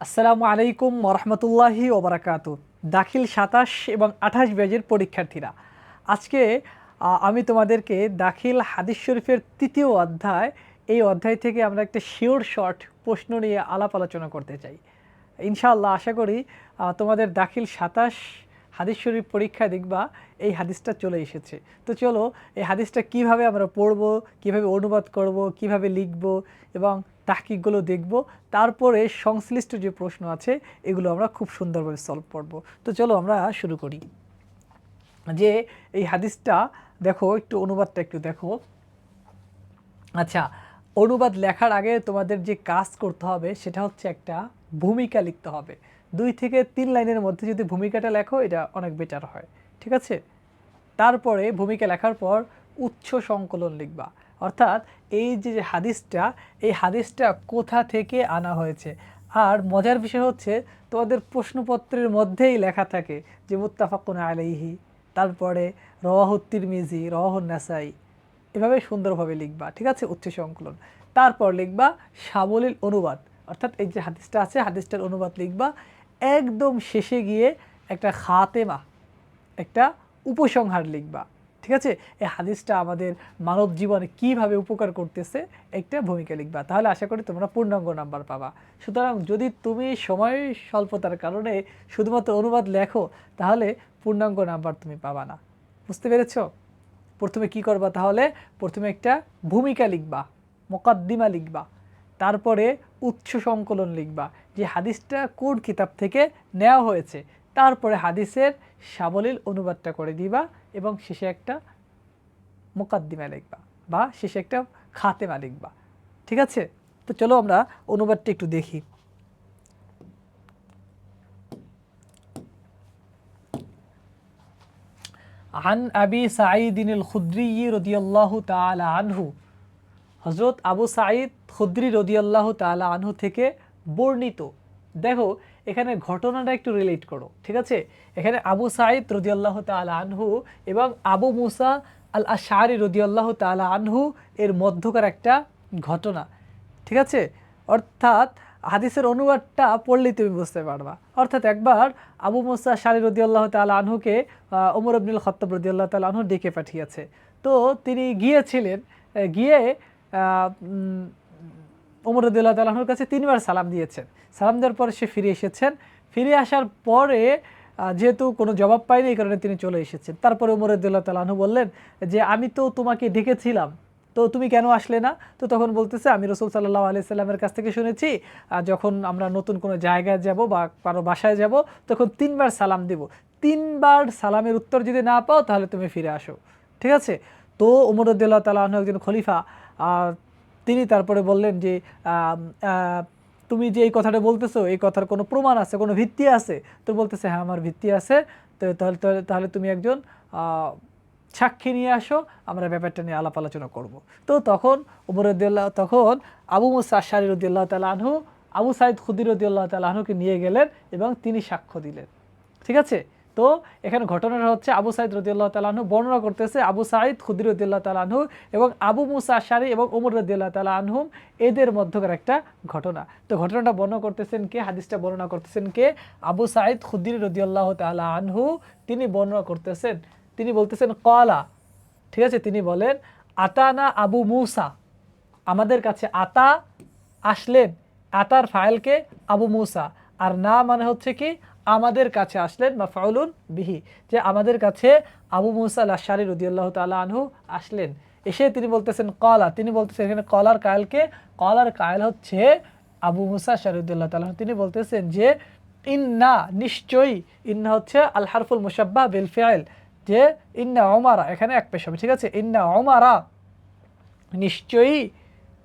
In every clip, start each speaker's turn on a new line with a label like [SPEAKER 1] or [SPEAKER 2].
[SPEAKER 1] আসসালামু আলাইকুম ওরহমতুল্লাহি ওবরাকাতু। দাখিল ২৭ এবং ২৮ ব্যাচের পরীক্ষার্থীরা, আজকে আমি তোমাদেরকে দাখিল হাদিস শরীফের ৩য় অধ্যায়, এই অধ্যায় থেকে আমরা একটা শিওর শর্ট প্রশ্ন নিয়ে আলাপ আলোচনা করতে চাই। ইনশাআল্লাহ আশা করি তোমাদের দাখিল ২৭ হাদিস শরীফ পরীক্ষা দেখবা এই হাদিসটা চলে এসেছে। তো চলো এই হাদিসটা কিভাবে আমরা পড়ব, কিভাবে অনুবাদ করব, কিভাবে লিখব এবং তাহকিকগুলো দেখব, তারপরে সংশ্লিষ্ট যে প্রশ্ন আছে এগুলো আমরা খুব সুন্দরভাবে সলভ করব। তো চলো আমরা শুরু করি। যে এই হাদিসটা দেখো, একটু অনুবাদটা একটু দেখো। আচ্ছা, অনুবাদ লেখার আগে তোমাদের যে কাজ করতে হবে সেটা হচ্ছে একটা ভূমিকা লিখতে হবে। 2 থেকে 3 লাইনের মধ্যে যদি ভূমিকাটা লেখো এটা অনেক বেটার হয়, ঠিক আছে? তারপরে ভূমিকা লেখার পর উৎস সংকলন লিখবা, অর্থাৎ এই যে হাদিসটা, এই হাদিসটা কোথা থেকে আনা হয়েছে। আর মজার বিষয় হচ্ছে তোমাদের প্রশ্নপত্রের মধ্যেই লেখা থাকে যে মুত্তাফাকুন আলাইহি, তারপরে রাওয়াহু তিরমিজি, রাওয়াহু নাসাই, এভাবে সুন্দরভাবে লিখবা, ঠিক আছে? উচ্চ সংকলন। তারপর লিখবা সাবলীল অনুবাদ, অর্থাৎ এই যে হাদিসটা আছে হাদিসটার অনুবাদ লিখবা। একদম শেষে গিয়ে একটা খাতেমা, একটা উপসংহার লিখবা, ঠিক আছে? এই হাদিসটা আমাদের মানব জীবনে কিভাবে উপকার করতেছে একটা ভূমিকা লিখবা, তাহলে আশা করি তোমরা পূর্ণাঙ্গ নাম্বার পাবা। সুতরাং যদি তুমি সময় স্বল্পতার কারণে শুধুমাত্র অনুবাদ লেখো তাহলে পূর্ণাঙ্গ নাম্বার তুমি পাবা না। বুঝতে পেরেছো? প্রথমে কি করবা তাহলে? প্রথমে একটা ভূমিকা লিখবা, মুকাদ্দিমা লিখবা, তারপরে উৎস সংকলন লিখবা যে হাদিসটা কোন কিতাব থেকে নেওয়া হয়েছে, তারপরে হাদিসের সাবলীল অনুবাদটা করে দিবা এবং শেষে একটা মুকাদ্দিমা লিখবা বা শেষে একটা খাতেমা লিখবা, ঠিক আছে? তো চলো আমরা অনুবাদটা একটু দেখি। আন আবি সাঈদিন আল খুদরি রাদিয়াল্লাহু তাআলা আনহু, হযরত আবু সাঈদ খুদরি রাদিয়াল্লাহু তাআলা আনহু থেকে বর্ণিত। দেখো এখানে ঘটনাটা একটু রিলেট করো, ঠিক আছে? এখানে আবু সাঈদ রাদিয়াল্লাহু তাআলা আনহু এবং আবু মুসা আল আশআরী রাদিয়াল্লাহু তাআলা আনহু এর মধ্যকার একটা ঘটনা, ঠিক আছে? অর্থাৎ হাদিসের অনুবাদটা পড়লেই তুমি বুঝতে পারবা। অর্থাৎ একবার আবু মুসা আশআরী রাদিয়াল্লাহু তাআলা আনহুকে ওমর ইবনুল খাত্তাব রাদিয়াল্লাহু তাআলা আনহু ডেকে পাঠিয়েছে। তো তিনি গিয়েছিলেন, গিয়ে ওমর রাদিয়াল্লাহু তাআলা আনহুর কাছে 3 বার সালাম দিয়েছেন। সালাম দেওয়ার পরে সে ফিরে এসেছেন। ফিরে আসার পরে যেহেতু কোনো জবাব পায়নি এই কারণে তিনি চলে এসেছেন। তারপরে ওমর রাদিয়াল্লাহু তাআলা আনহু বললেন যে আমি তো তোমাকে ডেকেছিলাম, তো তুমি কেন আসলে না? তো তখন বলতেছে আমি রাসূল সাল্লাল্লাহু আলাইহি সাল্লামের কাছ থেকে শুনেছি যখন আমরা নতুন কোনো জায়গায় যাব বা কারো বাসায় যাব তখন 3 বার সালাম দিব। 3 বার সালামের উত্তর যদি না পাও তাহলে তুমি ফিরে আসো, ঠিক আছে? তো ওমর রাদিয়াল্লাহু তাআলা আনহু একজন খলিফা, তিনি তারপরে বললেন যে তুমি যে এই কথাটা বলতেছো এই কথার কোনো প্রমাণ আছে, কোনো ভিত্তি আছে? তো বলতেছে হ্যাঁ আমার ভিত্তি আছে। তো তাহলে তাহলে তুমি একজন সাক্ষী নিয়ে আসো, আমরা ব্যাপারটা নিয়ে আলাপ আলোচনা করব। তো তখন ওমর রাদিয়াল্লাহু, তখন আবু মুসা আশআরী রাদিয়াল্লাহু তাআলা আনহু আবু সাঈদ খুদরি রাদিয়াল্লাহু তাআলা আনহুকে নিয়ে গেলেন এবং তিনি সাক্ষ্য দিলেন, ঠিক আছে? তো এখানে ঘটনাটা হচ্ছে আবু সাঈদ রাদিয়াল্লাহু তাআলা আনহু বর্ণনা করতেছে, আবু সাঈদ খুদরি রাদিয়াল্লাহু তাআলা আনহু এবং আবু মুসা আশআরী এবং ওমর রাদিয়াল্লাহু তাআলা আনহুম এদের মধ্যকার একটা ঘটনা। তো ঘটনাটা বর্ণনা করতেছেন কে? হাদিসটা বর্ণনা করতেছেন কে? আবু সাঈদ খুদরি রাদিয়াল্লাহু তাআলা আনহু তিনি বর্ণনা করতেছেন। তিনি বলতেছেন ক্বালা, ঠিক আছে? তিনি বলেন আতানা আবু মুসা, আমাদের কাছে আতা আসলেন, আতার ফাইলকে আবু মুসা, আর না মানে হচ্ছে কি আমাদের কাছে আসলেন মাফউলুন বিহি, যে আমাদের কাছে আবু মুসা আল আশআরী রাদিয়াল্লাহু তাআলা আনহু আসলেন। এসে তিনি বলতেছেন ক্বালা, তিনি বলতেছেন এখানে ক্বালার কায়েলকে, ক্বালার কায়েল হচ্ছে আবু মুসা আশআরী রাদিয়াল্লাহু তাআলা। তিনি বলতেছেন যে ইন্না, নিশ্চয়ই, ইন্না হচ্ছে আল হারফুল মুশাব্বাহ বিল ফিআল, যে ইন্না উমারা, এখানে এক পেশ হবে, ঠিক আছে? ইন্না উমারা, নিশ্চয়ই,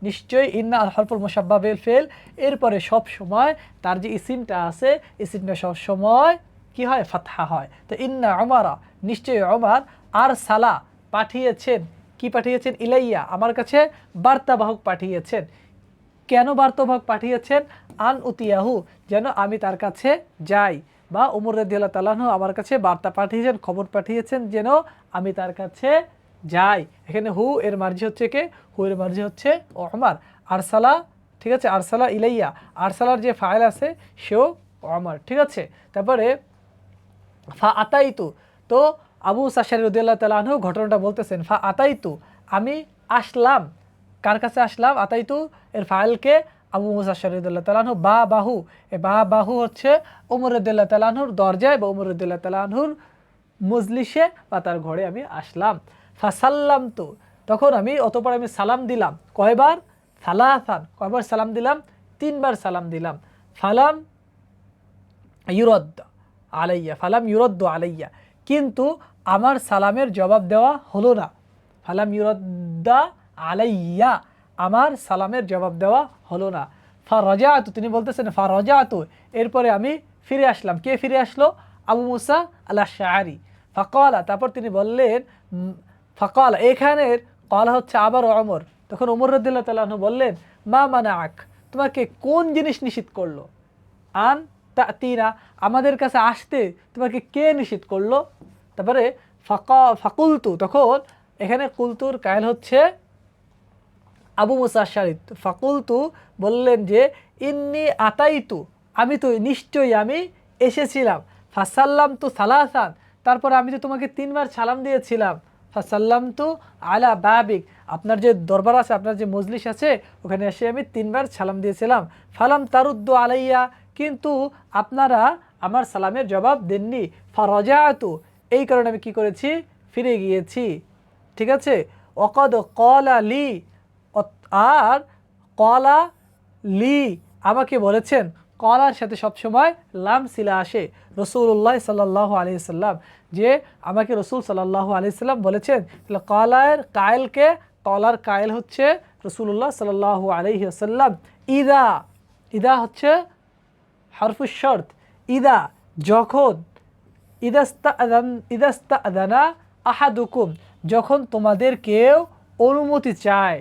[SPEAKER 1] নিশ্চয়ই, ইন্না আল হরফুল মুশাব্বাহ বিল ফিল, এরপরে সব সময় তার যে ইসিমটা আছে ইসিমটা সব সময় কি হয়? ফাতহা হয়। তো ইন্না উমারা, নিশ্চয়ই ওমর, আর সালা পাঠিয়েছেন, কি পাঠিয়েছেন? ইলাইয়া, আমার কাছে বার্তাবাহক পাঠিয়েছেন। কেন বার্তাবাহক পাঠিয়েছেন? আন উতিয়াহু, যেন আমি তার কাছে যাই, বা ওমর রাদিয়াল্লাহু তাআলা আনহু আমার কাছে বার্তা পাঠিয়েছেন, খবর পাঠিয়েছেন যেন আমি তার কাছে যাই। এখানে হু এর মার্জি হচ্ছে কে? হু এর মার্জি হচ্ছে ওমর। আরসালা, ঠিক আছে, আরসালা ইলাইয়া, আরসালার যে ফাইল আছে সেও ওমর, ঠিক আছে। তারপরে ফা আতাইতু, তো আবু মুসা আশআরী রাদিয়াল্লাহু তাআলা আনহু ঘটনাটা বলতেছেন, ফা আতাইতু, আমি আসলাম, কার কাছে আসলাম, আতাইতু এর ফাইলকে আবু মুসা আশআরী রাদিয়াল্লাহু তাআলা আনহু, বা বাহু, এ বা বাহু হচ্ছে ওমর রাদিয়াল্লাহু তাআলা আনহুর দরজায় বা ওমর রাদিয়াল্লাহু তাআলা আনহুর মজলিসে বা তার ঘরে আমি আসলাম। ফাসাল্লামতু, তখন আমি অতঃপর আমি সালাম দিলাম, কয়বার, সালাসান, কয়বার সালাম দিলাম, 3 বার সালাম দিলাম। ফালাম ইউরদ্দ আলাইয়া, ফালাম ইউরদ্দ আলাইয়া, কিন্তু আমার সালামের জবাব দেওয়া হলো না। ফালাম ইউরদ্দা আলাইয়া, আমার সালামের জবাব দেওয়া হলো না। ফা রাজাতু, তিনি বলতেছেন ফা রাজাতু, এরপরে আমি ফিরে আসলাম। কে ফিরে আসলো? আবু মুসা আল আশআরী। ফাকালা, তারপর তিনি বললেন, ফাকালা, এখানের কলা হচ্ছে আবার ওমর। তখন ওমর রাদিয়াল্লাহু তাআলা আনহু বললেন, মা মানাআক, তোমাকে কোন জিনিস নিষিদ্ধ করলো, আন তাতিনা, আমাদের কাছে আসতে তোমাকে কে নিষেধ করলো? তারপরে ফাকুলতু, তখন এখানে কুলতুর কায়েল হচ্ছে আবু মুসা আশআরী। ফাকুলতু বললেন যে ইন্নী আতাইতু, আমি তো নিশ্চয়ই আমি এসেছিলাম। ফাসাল্লামতু সালাসান, তারপরে আমি তো তোমাকে 3 বার সালাম দিয়েছিলাম। ফাসাল্লামতু আলা বাবিক, আপনার যে দরবার আছে, আপনার যে মজলিস আছে, ওখানে এসে আমি 3 বার সালাম দিয়েছিলাম। ফালাম তারুদ্দু আলাইয়া, কিন্তু আপনারা আমার সালামের জবাব দেননি। ফারাজাতু, এই কারণে আমি কি করেছি, ফিরে গিয়েছি, ঠিক আছে। ওয়াকাদ ক্বালা লি, আর ক্বালা লি, আমাকে বলেছেন, ক্বালার সাথে সবসময় লাম সিলা আসে, রাসূলুল্লাহ সাল্লাল্লাহু আলাইহি সাল্লাম, যে আমাকে রাসূল সাল্লাল্লাহু আলাইহি সাল্লাম বলেছেন। তাহলে ক্বালার কায়েলকে, ক্বালার কায়েল হচ্ছে রাসূলুল্লাহ সাল্লাল্লাহু আলাইহি ওয়াসাল্লাম। ইদা, ইদা হচ্ছে হারফুশ শর্ত, ইদা যখন, ইদাস্তাআযানা আহাদুকুম, যখন তোমাদের কেউ অনুমতি চায়,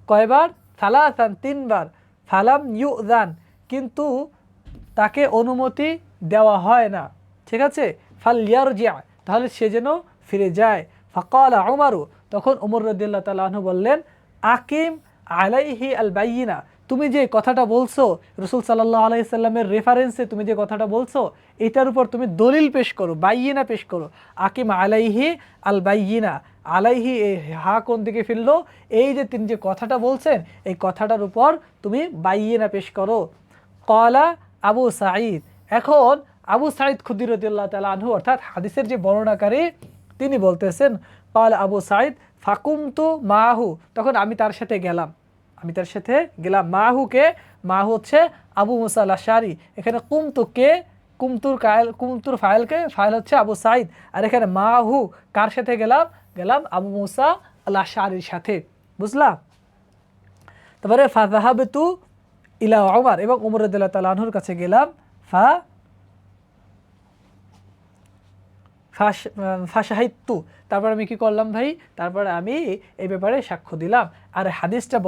[SPEAKER 1] কয়বার, সালাসান, 3 বার। ফালাম ইউযান, কিন্তু তাকে অনুমতি দেওয়া হয় না, ঠিক আছে। ফালইয়ারজি, তাহলে সে যেন ফিরে যায়। ফাকালা উমারু, তখন ওমর রাদিয়াল্লাহু তাআলা আনহু বললেন, আকিম আলাইহি আল বাইয়িনা, তুমি যে কথাটা বলছো, রাসূল সাল্লাল্লাহু আলাইহি সাল্লামের রেফারেন্সে তুমি যে কথাটা বলছো, এটার উপর তুমি দলিল পেশ করো, বাইয়িনা পেশ করো। আকিম আলাইহি আল বাইয়িনা, আলাইহি, হা কোন দিকে ফিরলো, এই যে তিনি যে কথাটা বলছেন, এই কথাটার উপর তুমি বাইয়িনা পেশ করো। ক্বালা আবু সাঈদ, এখন আবু সাঈদ খুদরি রাদিয়াল্লাহু তাআলা আনহু, অর্থাৎ হাদিসের যে বর্ণনাকারী, তিনি বলতেছেন, ক্বালা আবু সাঈদ ফাকুমতু মাহু, তখন আমি তার সাথে গেলাম, আমি তার সাথে গেলাম। মাহুকে, মাহু হচ্ছে আবু মুসা আল আশআরী, এখানে কুমতু কে, কুমতুর কায়েল, কুমতুর ফাইলকে, ফাইল হচ্ছে আবু সাঈদ, আর এখানে মাহু কার সাথে গেলাম, গেলাম আবু মুসা আল আশআরীর সাথে, বুঝলা। তারপরে ফাযাহাবতু ইলা উমর, এবং ওমর রাদিয়াল্লাহু তাআলা আনহুর কাছে গেলাম। ফাশাহিদতু, তারপর আমি কি করলাম ভাই, তারপরে আমি এই ব্যাপারে সাক্ষ্য দিলাম। আর হাদিসটা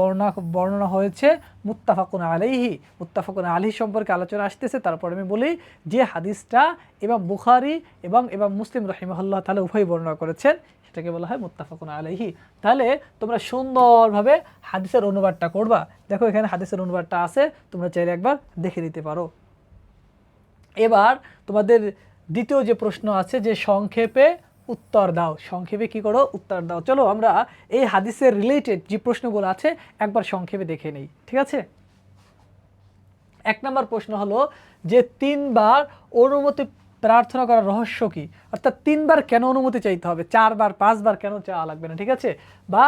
[SPEAKER 1] বর্ণনা হয়েছে মুত্তাফাকুন আলাইহি, মুত্তাফাকুন আলাইহি সম্পর্কে আলোচনা আসতেছে। তারপর আমি বলি যে হাদিসটা ইমাম বুখারী এবং ইমাম মুসলিম রাহিমাহুল্লাহ তাআলা উভয় বর্ণনা করেছেন, সেটাকে বলা হয় মুত্তাফাকুন আলাইহি। তাহলে তোমরা সুন্দরভাবে হাদিসের অনুবাদটা করবা। দেখো এখানে হাদিসের অনুবাদটা আছে, তোমরা চাইলে একবার দেখে নিতে পারো। এবার তোমাদের দ্বিতীয় যে প্রশ্ন আছে, যে সংক্ষেপে উত্তর দাও, সংক্ষেপে কি করো, উত্তর দাও। চলো আমরা এই হাদিসের রিলেটেড যে প্রশ্নগুলো আছে একবার সংক্ষেপে দেখে নেই, ঠিক আছে। 1 নম্বর প্রশ্ন হলো যে 3 বার অনুমতি প্রার্থনা করার রহস্য কি, অর্থাৎ 3 বার কেন অনুমতি চাইতে হবে, 4 বার 5 বার কেন চাওয়া লাগবে না, ঠিক আছে। বা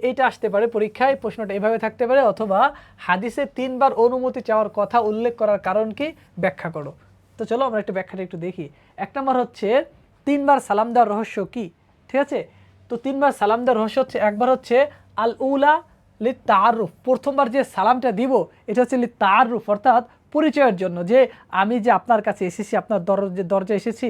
[SPEAKER 1] এইটা আসতে পারে পরীক্ষায়, প্রশ্নটা এভাবে থাকতে পারে, অথবা হাদিসে 3 বার অনুমতি চাওয়ার কথা উল্লেখ করার কারণ কি, ব্যাখ্যা করো। তো চলো আমরা একটু ব্যাখ্যাটা একটু দেখি। 1 নম্বর হচ্ছে 3 বার সালাম দেওয়ার রহস্য কি, ঠিক আছে। তো 3 বার সালাম দেওয়ার রহস্য হচ্ছে, একবার হচ্ছে আল উলা লিত তাআরুফ, প্রথমবার যে সালামটা দিব এটা হচ্ছে লিত তাআরুফ, অর্থাৎ পরিচয়ের জন্য, যে আমি যে আপনার কাছে এসেছি, আপনার দরজায় এসেছি,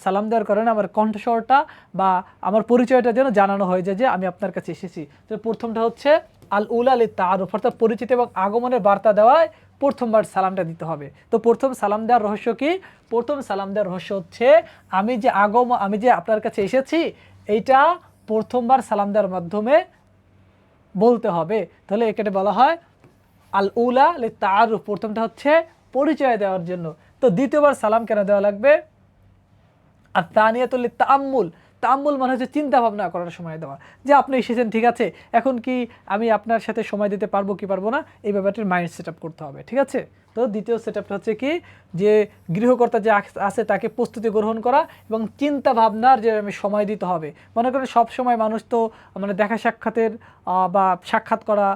[SPEAKER 1] সালাম দেওয়ার কারণে আমার কণ্ঠস্বরটা বা আমার পরিচয়টা যেন জানানো হয়ে যায় যে আমি আপনার কাছে এসেছি। তো প্রথমটা হচ্ছে আল উলা লিত তাআরুফ, অর্থাৎ পরিচিত এবং আগমনের বার্তা দেওয়ায় প্রথমবার সালামটা দিতে হবে। তো প্রথম সালাম দেওয়ার রহস্য কি, প্রথম সালাম দেওয়ার রহস্য হচ্ছে আমি যে আপনার কাছে এসেছি, এইটা প্রথমবার সালাম দেওয়ার মাধ্যমে বলতে হবে। তাহলে এটাকে বলা হয় আল উলা লিত্তাআরুফ, প্রথমটা হচ্ছে পরিচয় দেওয়ার জন্য। তো দ্বিতীয়বার সালাম কেন দেওয়া লাগবে? আর তানিয়াতুল লিত্তাআম্মুল, তাআম্মুল মানে হচ্ছে চিন্তা ভাবনা করার সময় দেওয়া, যে আপনি এসেছেন ঠিক আছে, এখন কি আমি আপনার সাথে সময় দিতে পারবো কি পারবো না, এই ব্যাপারটির মাইন্ড সেট আপ করতে হবে, ঠিক আছে। তো দ্বিতীয় সেট আপটা হচ্ছে কি, যে গৃহকর্তা যে আছে তাকে প্রস্তুতি গ্রহণ করা এবং চিন্তা ভাবনার যে আমি সময় দিতে হবে। মনে করেন সব সময় মানুষ তো মানে দেখা সাক্ষাতের বা সাক্ষাৎ করা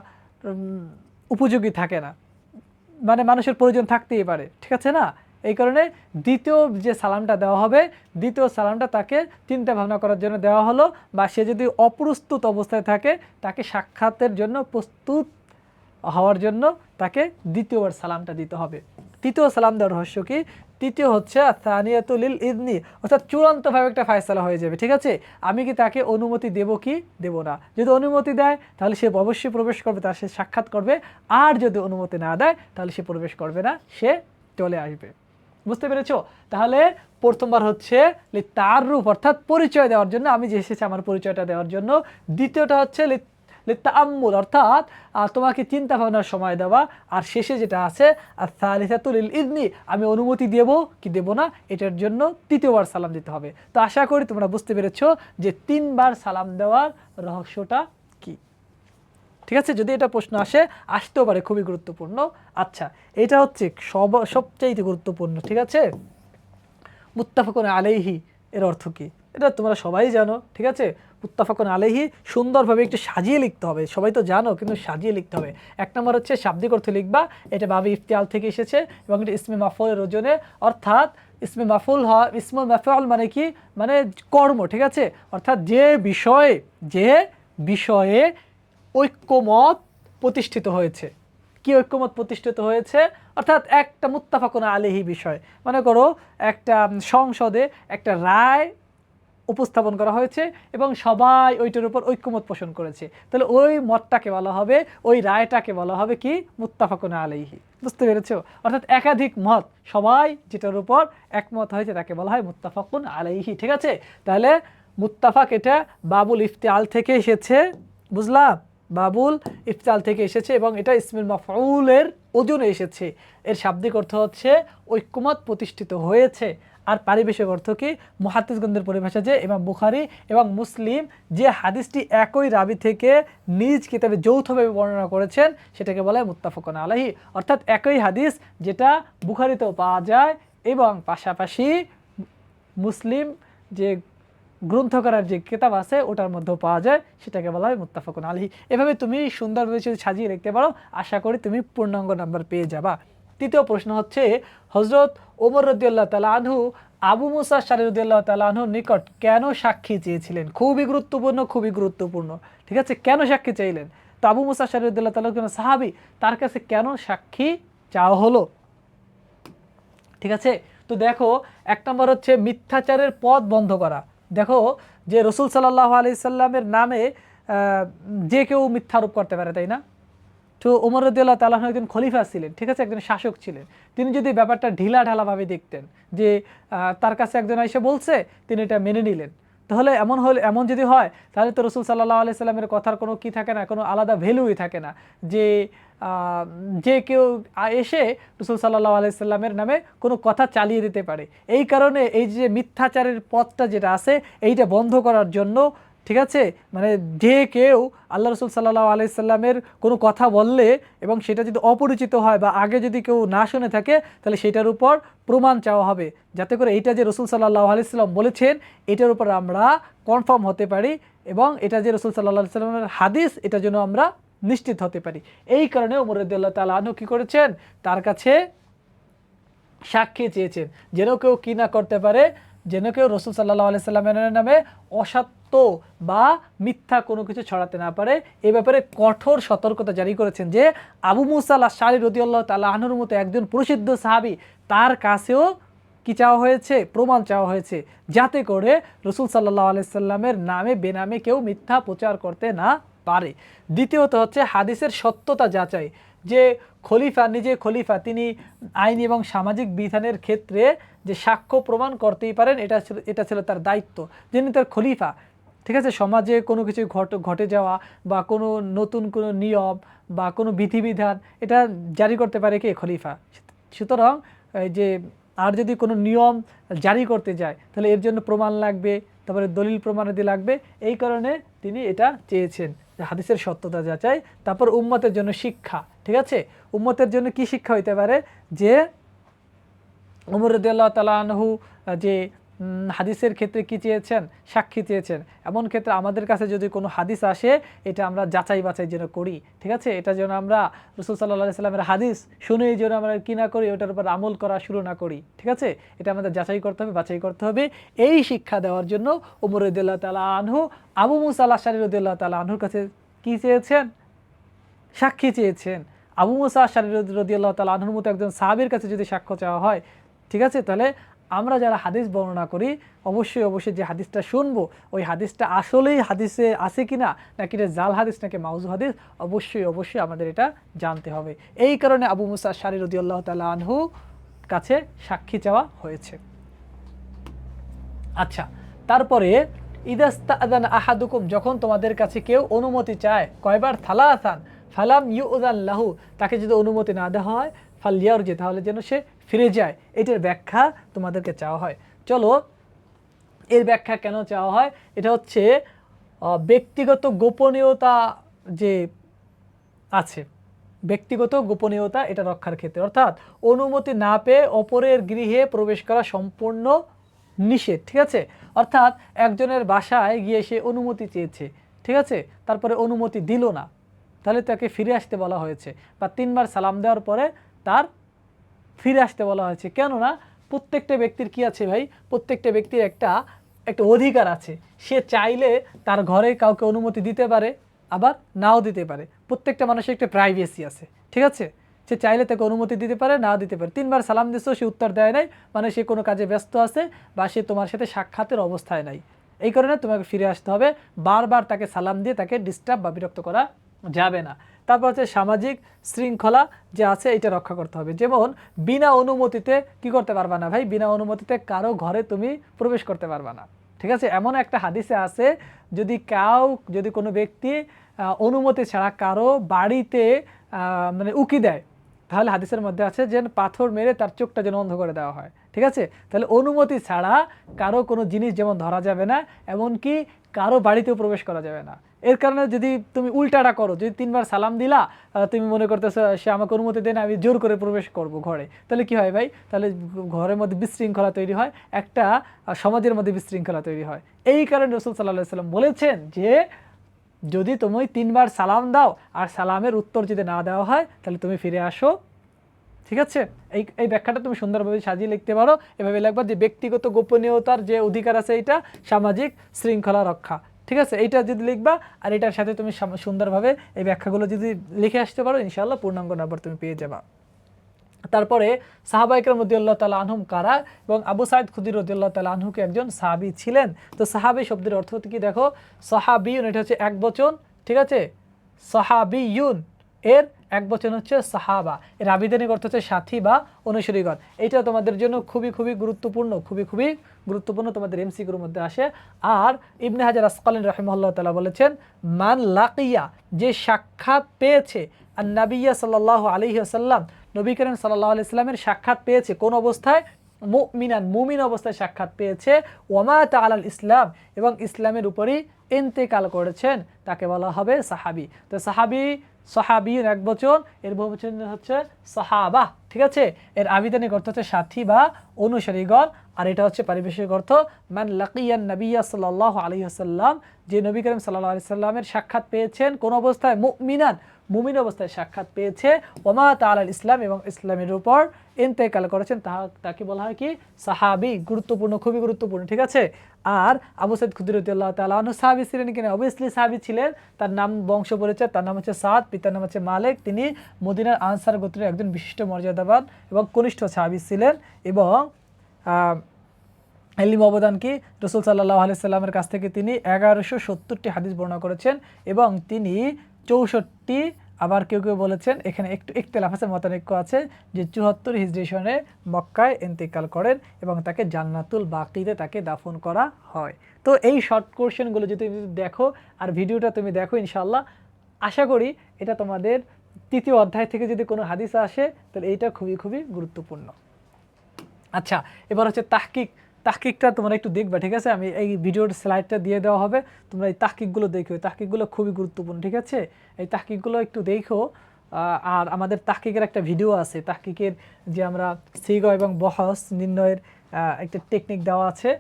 [SPEAKER 1] উপযোগী থাকে না, মানে মানুষের প্রয়োজন থাকতেই পারে, ঠিক আছে না। এই কারণে দ্বিতীয় যে সালামটা দেওয়া হবে, দ্বিতীয় সালামটা তাকে চিন্তা ভাবনা করার জন্য দেওয়া হলো, বা সে যদি অপ্রস্তুত অবস্থায় থাকে তাকে সাক্ষাতের জন্য প্রস্তুত হওয়ার জন্য তাকে দ্বিতীয়বার সালামটা দিতে হবে। তৃতীয় সালাম দেওয়ার রহস্য কি? তৃতীয় হচ্ছে তানিয়াতুল ইদনি, অর্থাৎ চূড়ান্তভাবে একটা ফায়সালা হয়ে যাবে, ঠিক আছে। আমি কি তাকে অনুমতি দেব কি দেব না? যদি অনুমতি দেয় তাহলে সে অবশ্যই প্রবেশ করবে, তার সে সাক্ষাৎ করবে। আর যদি অনুমতি না দেয় তাহলে সে প্রবেশ করবে না, সে চলে আসবে। বুঝতে পেরেছো? তাহলে প্রথমবার হচ্ছে তাআরুফ, অর্থাৎ পরিচয় দেওয়ার জন্য, আমি যে এসেছি আমার পরিচয়টা দেওয়ার জন্য। দ্বিতীয়টা হচ্ছে লিত্তাআম্মুল, অর্থাৎ তোমাকে চিন্তা ভাবনার সময় দেওয়া। আর শেষে যেটা আছে আর সালিসাতুল ইদনি, আমি অনুমতি দেব কি দেব না, এটার জন্য তৃতীয়বার সালাম দিতে হবে। তো আশা করি তোমরা বুঝতে পেরেছো যে 3বার সালাম দেওয়ার রহস্যটা কি, ঠিক আছে। যদি এটা প্রশ্ন আসতেও পারে, খুবই গুরুত্বপূর্ণ। আচ্ছা, এটা হচ্ছে সবচাইতে গুরুত্বপূর্ণ, ঠিক আছে। মুত্তাফাকুন আলাইহি এর অর্থ কি? এটা তোমরা সবাই জানো, ঠিক আছে। মুত্তাফাকুন আলাইহি সুন্দরভাবে একটু সাজিয়ে লিখতে হবে, সবাই তো জানো, কিন্তু সাজিয়ে লিখতে হবে। এক নম্বর হচ্ছে শাব্দিক অর্থ লিখবা, এটা বাবে ইফতিআল থেকে এসেছে এবং এটা ইসমে মাফউলের ওজনে, অর্থাৎ ইসমে মাফউল হয়, ইসমুল মাফউল মানে কি, মানে কর্ম, ঠিক আছে। অর্থাৎ যে বিষয়ে ঐক্যমত প্রতিষ্ঠিত হয়েছে। কি ঐক্যমত প্রতিষ্ঠিত হয়েছে? অর্থাৎ একটা মুত্তাফাকুন আলাইহি বিষয়, মনে করো একটা সংসদে একটা রায় উপস্থাপন করা হয়েছে এবং সবাই ওইটার উপর ঐক্যমত পোষণ করেছে, তাহলে ওই মতটাকে বলা হবে, ওই রায়টাকে বলা হবে কি? মুত্তাফাকুন আলাইহি। বুঝতে পেরেছো? অর্থাৎ একাধিক মত, সবাই যেটার উপর একমত হয়েছে তাকে বলা হয় মুত্তাফাকুন আলাইহি, ঠিক আছে। তাহলে মুত্তাফাক এটা বাবুল ইফতিআল থেকে এসেছে, বুঝলাম, বাবুল ইফতিআল থেকে এসেছে এবং এটা ইসমুল মাফউলের ওজনে এসেছে। এর শাব্দিক অর্থ হচ্ছে ঐক্যমত প্রতিষ্ঠিত হয়েছে। আর পারিবেশিক অর্থ কি? মুহাদ্দিসগণদের পরিভাষা যে ইমাম বুখারী এবং মুসলিম যে হাদিসটি একই রাবি থেকে নিজ কিতাবে যৌথভাবে বর্ণনা করেছেন সেটাকে বলা হয় মুত্তাফাকুন আলাইহি। অর্থাৎ একই হাদিস যেটা বুখারীতেও পাওয়া যায় এবং পাশাপাশি মুসলিম যে গ্রন্থকারের যে কিতাব আছে ওটার মধ্যেও পাওয়া যায়, সেটাকে বলা হয় মুত্তাফাকুন আলাইহি। এভাবে তুমি সুন্দরভাবে যদি সাজিয়ে লিখতে পারো, আশা করি তুমি পূর্ণাঙ্গ নাম্বার পেয়ে যাবা। তৃতীয় প্রশ্ন হচ্ছে, হযরত ওমর রাদিয়াল্লাহু তাআলা আনহু আবু মুসা আশআরী রাদিয়াল্লাহু তাআলা আনহুর নিকট কেন সাক্ষী চেয়েছিলেন? খুবই গুরুত্বপূর্ণ, খুবই গুরুত্বপূর্ণ, ঠিক আছে। কেন সাক্ষী চাইলেন? তো আবু মুসা আশআরী রাদিয়াল্লাহু তাআলা কোন সাহাবী, তার কাছে কেন সাক্ষী চাওয়া হলো? ঠিক আছে। তো দেখো, এক নম্বর হচ্ছে মিথ্যাচারের পথ বন্ধ করা। দেখো যে রাসূল সাল্লাল্লাহু আলাইহি সাল্লামের নামে যে কেউ মিথ্যারোপ করতে পারে, তাই না? তো ওমর রাদিয়াল্লাহু তাআলা আনহু একজন খলিফা ছিলেন, ঠিক আছে, একজন শাসক ছিলেন। তিনি যদি ব্যাপারটা ঢিলাঢালাভাবে দেখতেন, যে তার কাছে একজন এসে বলছে, তিনি এটা মেনে নিলেন, তাহলে এমন যদি হয় তাহলে তো রাসূল সাল্লাল্লাহু আলাইহি সাল্লামের কথার কোনো কি থাকে না, কোনো আলাদা ভ্যালুই থাকে না। যে কেউ এসে রাসূল সাল্লাল্লাহু আলাইহি সাল্লামের নামে কোনো কথা চালিয়ে দিতে পারে। এই কারণে এই যে মিথ্যাচারের পথটা যেটা আছে এইটা বন্ধ করার জন্য, ঠিক আছে, মানে যে কেউ আল্লাহ রাসূল সাল্লাল্লাহু আলাইহি সাল্লামের কোনো কথা বললে এবং সেটা যদি অপরিচিত হয় বা আগে যদি কেউ না শুনে থাকে, তাহলে সেটার উপর প্রমাণ চাওয়া হবে, যাতে করে এইটা যে রাসূল সাল্লাল্লাহু আলাইহি সাল্লাম বলেছেন এটার উপর আমরা কনফার্ম হতে পারি এবং এটা যে রাসূল সাল্লাল্লাহু আলাইহি সাল্লামের হাদিস এটার জন্য আমরা নিশ্চিত হতে পারি। এই কারণে ওমর রাদিয়াল্লাহু তাআলা আনহু কী করেছেন? তার কাছে সাক্ষী চেয়েছেন, যেন কেউ কি না করতে পারে, যেন কেউ রাসূল সাল্লাল্লাহু আলাইহি সাল্লামের নামে অসত্য বা মিথ্যা কোনো কিছু ছড়াতে না পারে। এই ব্যাপারে কঠোর সতর্কতা জারি করেছেন যে আবু মুসা আল-আশআরী রাদিয়াল্লাহু তাআলা আনহুর মতো একজন প্রসিদ্ধ সাহাবী, তার কাছেও কি চাওয়া হয়েছে? প্রমাণ চাওয়া হয়েছে, যাতে করে রাসূল সাল্লাল্লাহু আলাইহি সাল্লামের নামে বেনামে কেউ মিথ্যা প্রচার করতে না পারে। দ্বিতীয়ত হচ্ছে হাদিসের সত্যতা যাচাই, যে খলিফা, নিজে খলিফা, তিনি আইন এবং সামাজিক বিধানের ক্ষেত্রে যে সাক্ষ্য প্রমাণ করতেই পারেন, এটা ছিল তার দায়িত্ব। যিনি তার খলিফা, ঠিক আছে, সমাজে কোনো কিছু ঘটে যাওয়া বা কোনো নতুন কোনো নিয়ম বা কোনো বিধিবিধান এটা জারি করতে পারে কে? খলিফা। সুতরাং এই যে আর যদি কোনো নিয়ম জারি করতে যায় তাহলে এর জন্য প্রমাণ লাগবে, তারপরে দলিল প্রমাণাদি লাগবে। এই কারণে তিনি এটা চেয়েছেন যে হাদিসের সত্যতা যাচাই, তারপর উম্মতের জন্য শিক্ষা। ঠিক আছে, উম্মতের জন্য কি শিক্ষা হইতে পারে? যে ওমর রাদিয়াল্লাহু তাআলা আনহু যে হাদিসের ক্ষেত্রে কি চেয়েছেন? সাক্ষী চেয়েছেন। এমন ক্ষেত্রে আমাদের কাছে যদি কোনো হাদিস আসে এটা আমরা যাচাই বাছাই যেন করি। ঠিক আছে, এটা যেন আমরা রাসূল সাল্লাল্লাহু আলাইহি সাল্লামের হাদিস শুনেই যেন আমরা কি না করি, ওটার উপর আমল করা শুরু না করি। ঠিক আছে, এটা আমাদের যাচাই করতে হবে, বাছাই করতে হবে। এই শিক্ষা দেওয়ার জন্য ওমর রাদিয়াল্লাহু তাআলা আনহু আবু মুসা আল আশআরী রাদিয়াল্লাহু তাআলা আনহুর কাছে কি চেয়েছেন? সাক্ষী চেয়েছেন। আবু মুসা আশআরী রাদিয়াল্লাহু তাআলা আনহুর মতো একজন সাহাবীর কাছে যদি সাক্ষ্য চাওয়া হয়, ঠিক আছে, তাহলে আমরা যারা হাদিস বর্ণনা করি অবশ্যই যে হাদিসটা শুনবো ওই হাদিসটা আসলেই হাদিসে আছে কিনা, নাকি এটা জাল হাদিস নাকি মাউজু হাদিস, অবশ্যই আমাদের এটা জানতে হবে। এই কারণে আবু মুসা আশআরী রাদিয়াল্লাহু তাআলা আনহু কাছে সাক্ষী চাওয়া হয়েছে। আচ্ছা, তারপরে ইদাস্তাআযানা আহাদুকুম, যখন তোমাদের কাছে কেউ অনুমতি চায়, কয়বার? থালাসান, ফালাম ইউযান লাহু, তাকে যদি অনুমতি না দেওয়া হয়, ফালইয়ারজি, তাহলে যেন সে ফিরে যায়। এটার ব্যাখ্যা তোমাদেরকে চাওয়া হয়। চলো, এর ব্যাখ্যা কেন চাওয়া হয়? এটা হচ্ছে ব্যক্তিগত গোপনীয়তা যে আছে, ব্যক্তিগত গোপনীয়তা এটা রক্ষার ক্ষেত্রে, অর্থাৎ অনুমতি না পেয়ে অপরের গৃহে প্রবেশ করা সম্পূর্ণ নিষেধ। ঠিক আছে, অর্থাৎ একজনের বাসায় গিয়ে সে অনুমতি চেয়েছে, ঠিক আছে, তারপরে অনুমতি দিল না, তাহলে তাকে ফিরে আসতে বলা হয়েছে, বা 3 বার সালাম দেওয়ার পরে তার ফিরে আসতে বলা হয়েছে। কেননা প্রত্যেকটা ব্যক্তির কি আছে ভাই? প্রত্যেকটা ব্যক্তির একটা অধিকার আছে। সে চাইলে তার ঘরে কাউকে অনুমতি দিতে পারে, আবার নাও দিতে পারে। প্রত্যেকটা মানুষের একটা প্রাইভেসি আছে। ঠিক আছে, সে চাইলে তাকে অনুমতি দিতে পারে, নাও দিতে পারে। 3 বার সালাম দিয়েছো, সে উত্তর দেয় নাই, মানে সে কোনো কাজে ব্যস্ত আছে বা সে তোমার সাথে সাক্ষাতের অবস্থায় নাই। এই কারণে তোমাকে ফিরে আসতে হবে। বারবার তাকে সালাম দিয়ে তাকে ডিস্টার্ব বা বিরক্ত করা যাবে না। তারপর হচ্ছে সামাজিক শৃঙ্খলা যে আছে এটা রক্ষা করতে হবে। যেমন বিনা অনুমতিতে কি করতে পারবা না ভাই? বিনা অনুমতিতে কারো ঘরে তুমি প্রবেশ করতে পারবা না। ঠিক আছে, এমন একটা হাদিসে আছে, যদি কোনো ব্যক্তি অনুমতি ছাড়া কারো বাড়িতে মানে উকি দেয়, তাহলে হাদিসের মধ্যে আছে যে পাথর মেরে তার চোখটা যেন অন্ধ করে দেওয়া হয়। ঠিক আছে, তাহলে অনুমতি ছাড়া কারো কোনো জিনিস যেমন ধরা যাবে না, এমনকি কারো বাড়িতেও প্রবেশ করা যাবে না। এর কারণে যদি তুমি উল্টাটা করো, যদি 3 বার সালাম দিলা, তুমি মনে করতেছো সে আমাকে অনুমতি দেয় না, আমি জোর করে প্রবেশ করব ঘরে, তাহলে কি হয় ভাই? তাহলে ঘরের মধ্যে বিশৃঙ্খলা তৈরি হয়, একটা সমাজের মধ্যে বিশৃঙ্খলা তৈরি হয়। এই কারণে রাসূল সাল্লাল্লাহু আলাইহি ওয়াসাল্লাম বলেছেন যে যদি তুমি 3 বার সালাম দাও আর সালামের উত্তর যদি না দেওয়া হয় তাহলে তুমি ফিরে আসো। ঠিক আছে, এই ব্যাখ্যাটা তুমি সুন্দরভাবে সাজিয়ে লিখতে পারো। এভাবে লিখবা যে ব্যক্তিগত গোপনীয়তার যে অধিকার আছে এটা সামাজিক শৃঙ্খলা রক্ষা। ঠিক আছে, এইটা যদি লিখবা আর এটার সাথে তুমি সুন্দরভাবে এই ব্যাখ্যাগুলো যদি লিখে আসতে পারো, ইনশাআল্লাহ পূর্ণাঙ্গ নাম্বার তুমি পেয়ে যাবা। তারপরে সাহাবা ইকরাম রাদিয়াল্লাহু তাআলা আনহুম কারা, এবং আবু সাঈদ খুদরি রাদিয়াল্লাহু তাআলা আনহু কি একজন সাহাবী ছিলেন। তো সাহাবী শব্দের অর্থ কি দেখো, সাহাবিয়ুন এটা হচ্ছে এক বচন। ঠিক আছে, সাহাবিয়ুন এর এক বচন হচ্ছে সাহাবা, এর আবিধানিক অর্থ হচ্ছে সাথী বা অনুসারীগণ। এটা তোমাদের জন্য খুবই গুরুত্বপূর্ণ, খুবই গুরুত্বপূর্ণ, তোমাদের এমসিকিউর মধ্যে আসে। আর ইবনে হাজার আসকালানী রাহিমাহুল্লাহ তাআলা বলেছেন, মান লাকিয়া, যে সাক্ষাৎ পেয়েছে, আর নবিয়্যা সাল্লাল্লাহু আলাইহি ওয়াসাল্লাম, নবী করিম সাল্লাল্লাহু আলাইহি ওয়াসাল্লামের সাক্ষাৎ পেয়েছে, কোন অবস্থায়? মুমিন অবস্থায় সাক্ষাৎ পেয়েছে, ওয়ামাতা আলাল ইসলাম, এবং ইসলামের উপরই ইন্তেকাল করেছেন, তাকে বলা হবে সাহাবী। তো সাহাবীর এক বচন, এর বহুবচন হচ্ছে সাহাবা। ঠিক আছে, এর আবিধানিক অর্থ হচ্ছে সাথী বা অনুসারীগণ, আর এটা হচ্ছে পারিভাষিক অর্থ মান লাকিয়ান নবিয়্যা সাল্লাল্লাহু আলাইহি ওয়াসাল্লাম, যে নবী করিম সাল্লাল্লাহু আলাইহি সাল্লামের সাক্ষাৎ পেয়েছেন কোন অবস্থায়? মুমিন অবস্থায় সাক্ষাৎ পেয়েছে, ওমা তাআলাল ইসলাম, এবং ইসলামের উপর ইন্তেকাল করেছেন, তাকে বলা হয় কি? সাহাবী। গুরুত্বপূর্ণ, খুবই গুরুত্বপূর্ণ। ঠিক আছে, আর আবু সাঈদ খুদরি রাদিয়াল্লাহু তাআলা আনহু সাহাবী ছিলেন কিনা? অবভিয়াসলি সাহাবী ছিলেন। তার নাম, বংশ পরিচয়, তার নাম হচ্ছে সাদ, পিতার নাম হচ্ছে মালিক। তিনি মদিনার আনসার গোত্রের একজন বিশিষ্ট মর্যাদাবান এবং কনিষ্ঠ সাহাবী ছিলেন, এবং ইলম অবদান কি? রাসূল সাল্লাল্লাহু আলাইহি সাল্লামের কাছ থেকে তিনি 1170টি হাদিস বর্ণনা করেছেন, এবং তিনি 64 আবার কেউ কেউ বলেছেন এখানে একটু ইখতিলাফ আছে, মতানৈক্য আছে যে ৭৪ হিজরি সনে মক্কায় ইন্তেকাল করেন এবং তাকে জান্নাতুল বাকিতে তাকে দাফন করা হয়। তো এই শর্ট কোশ্চেনগুলো যদি তুমি দেখো আর ভিডিওটা তুমি দেখো, ইনশাআল্লাহ আশা করি এটা তোমাদের তৃতীয় অধ্যায় থেকে যদি কোনো হাদিস আসে তাহলে এইটা খুবই খুবই গুরুত্বপূর্ণ। আচ্ছা, এবার হচ্ছে তাহকিকটা তোমরা একটু দেখবা, ঠিক আছে? আমি এই ভিডিওর স্লাইডটা দিয়ে দেওয়া হবে, তোমরা এই তাহকিকগুলো দেখো, এই তাহকিকগুলো খুবই গুরুত্বপূর্ণ, ঠিক আছে? এই তাহকিকগুলো একটু দেখো। আর আমাদের তাহকিকের একটা ভিডিও আছে, তাহকিকের যে আমরা সিগা এবং বহস নির্ণয়ের একটা টেকনিক দেওয়া আছে,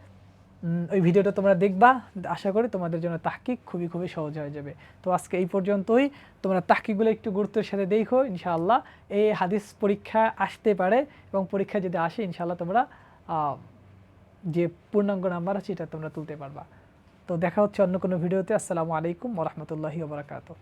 [SPEAKER 1] ওই ভিডিওটা তোমরা দেখবা। আশা করি তোমাদের জন্য তাহকিক খুবই খুবই সহজ হয়ে যাবে। তো আজকে এই পর্যন্তই, তোমরা তাহকিকগুলো একটু গুরুত্বের সাথে দেখো, ইনশাআল্লাহ এই হাদিস পরীক্ষা আসতে পারে এবং পরীক্ষা যদি আসে ইনশাআল্লাহ তোমরা যে পূর্ণাঙ্গ নাম্বার আছে এটা তোমরা তুলতে পারবা। তো দেখা হচ্ছে অন্য কোনো ভিডিওতে। আসসালামু আলাইকুম ওয়া রাহমাতুল্লাহি ওয়া বারাকাতুহু।